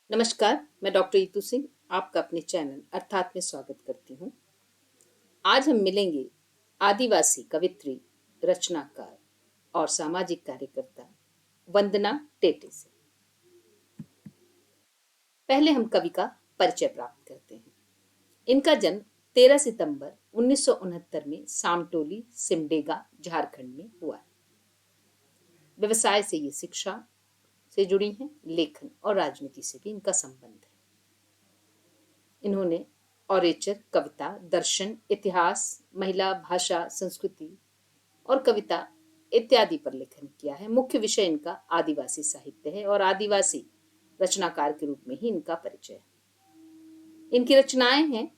नमस्कार, मैं डॉक्टर ईतू सिंह आपका अपने चैनल अर्थात में स्वागत करती हूँ। आज हम मिलेंगे आदिवासी कवित्री, रचनाकार और सामाजिक कार्यकर्ता वंदना टेटे से। पहले हम कवि का परिचय प्राप्त करते हैं। इनका जन्म 13 सितंबर 1969 में सामटोली, सिमडेगा, झारखंड में हुआ है। व्यवसाय से ये शिक्षा से जुड़ी हैं, लेखन और राजनीति से भी इनका संबंध है। इन्होंने ऑरेचर, कविता, दर्शन, इतिहास, महिला, भाषा, संस्कृति और कविता इत्यादि पर लेखन किया है। मुख्य विषय इनका आदिवासी साहित्य है और आदिवासी रचनाकार के रूप में ही इनका परिचय है। इनकी रचनाएं हैं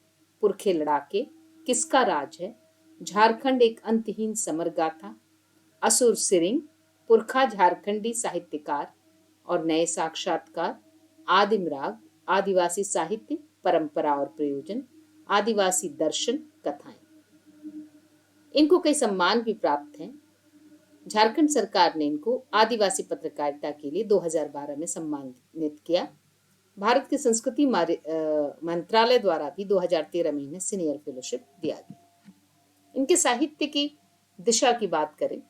पुरखे लड़ाके, किसका राज है, झारखंड एक अंतहीन समर गाथा, असुर सिरिंग, पुरखा झारखंडी साहित्यकार और नए साक्षात्कार, आदिम राग, आदिवासी साहित्य, परंपरा और प्रयोजन, आदिवासी दर्शन, कथाएं। इनको कई सम्मान भी प्राप्त हैं। झारखंड सरकार ने इनको आदिवासी पत्रकारिता के लिए 2012 में सम्मानित किया। भारत के संस्कृति मंत्रालय द्वारा भी 2013 में इन्हें सीनियर फेलोशिप दिया गया। इनके साहित्य की दिशा की बात करें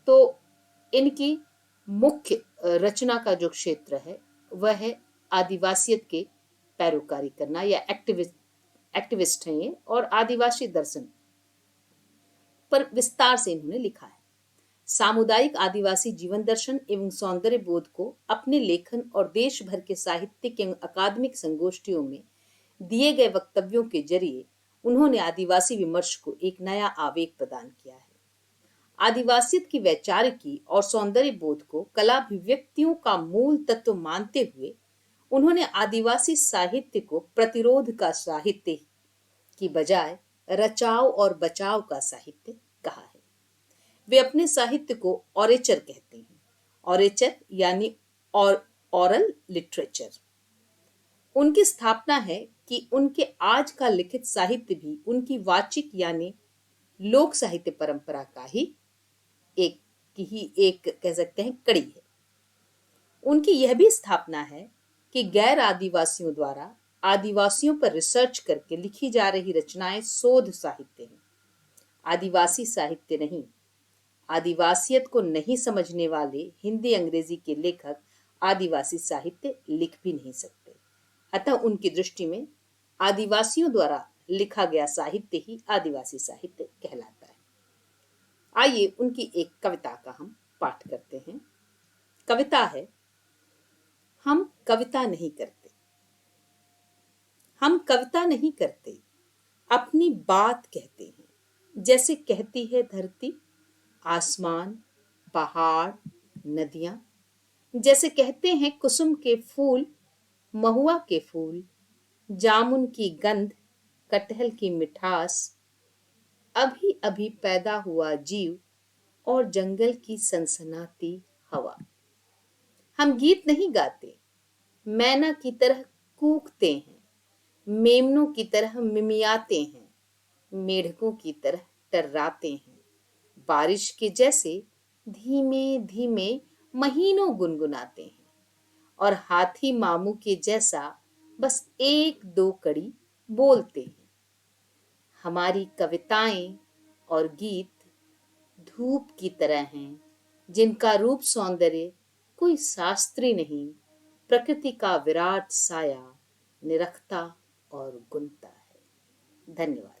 तो इनकी मुख्य रचना का जो क्षेत्र है वह है आदिवासियत के पैरोकारी करना या एक्टिविस्ट हैं ये, और आदिवासी दर्शन पर विस्तार से इन्होंने लिखा है। सामुदायिक आदिवासी जीवन दर्शन एवं सौंदर्य बोध को अपने लेखन और देश भर के साहित्यिक एवं अकादमिक संगोष्ठियों में दिए गए वक्तव्यों के जरिए उन्होंने आदिवासी विमर्श को एक नया आवेग प्रदान किया है। आदिवासियत की वैचारिकी और सौंदर्य बोध को कलाभिव्यक्तियों का मूल तत्व मानते हुए उन्होंने आदिवासी साहित्य को प्रतिरोध का साहित्य की बजाय रचाव और बचाव का साहित्य कहा है। वे अपने साहित्य को ऑरेचर कहते हैं। ऑरेचर यानी ऑरल लिटरेचर। उनकी स्थापना है कि उनके आज का लिखित साहित्य भी उनकी वाचिक यानी लोक साहित्य परंपरा का ही एक कह सकते हैं कड़ी है। उनकी यह भी स्थापना है कि गैर आदिवासियों द्वारा आदिवासियों पर रिसर्च करके लिखी जा रही रचनाएं शोध साहित्य हैं, आदिवासी साहित्य नहीं। आदिवासियत को नहीं समझने वाले हिंदी अंग्रेजी के लेखक आदिवासी साहित्य लिख भी नहीं सकते। अतः उनकी दृष्टि में आदिवासियों द्वारा लिखा गया साहित्य ही आदिवासी साहित्य कहलाता है। आइए उनकी एक कविता का हम पाठ करते हैं। कविता है, हम कविता नहीं करते। हम कविता नहीं करते, अपनी बात कहते हैं। जैसे कहती है धरती, आसमान, पहाड़, नदियां। जैसे कहते हैं कुसुम के फूल, महुआ के फूल, जामुन की गंध, कटहल की मिठास, अभी अभी पैदा हुआ जीव और जंगल की सनसनाती हवा। हम गीत नहीं गाते, मैना की तरह कूकते हैं, मेमनों की तरह मिमियाते हैं, मेढकों की तरह टर्राते हैं, बारिश के जैसे धीमे धीमे महीनों गुनगुनाते हैं, और हाथी मामू के जैसा बस एक दो कड़ी बोलते हैं। हमारी कविताएं और गीत धूप की तरह हैं, जिनका रूप सौंदर्य कोई शास्त्री नहीं, प्रकृति का विराट साया निरखता और गुनता है। धन्यवाद।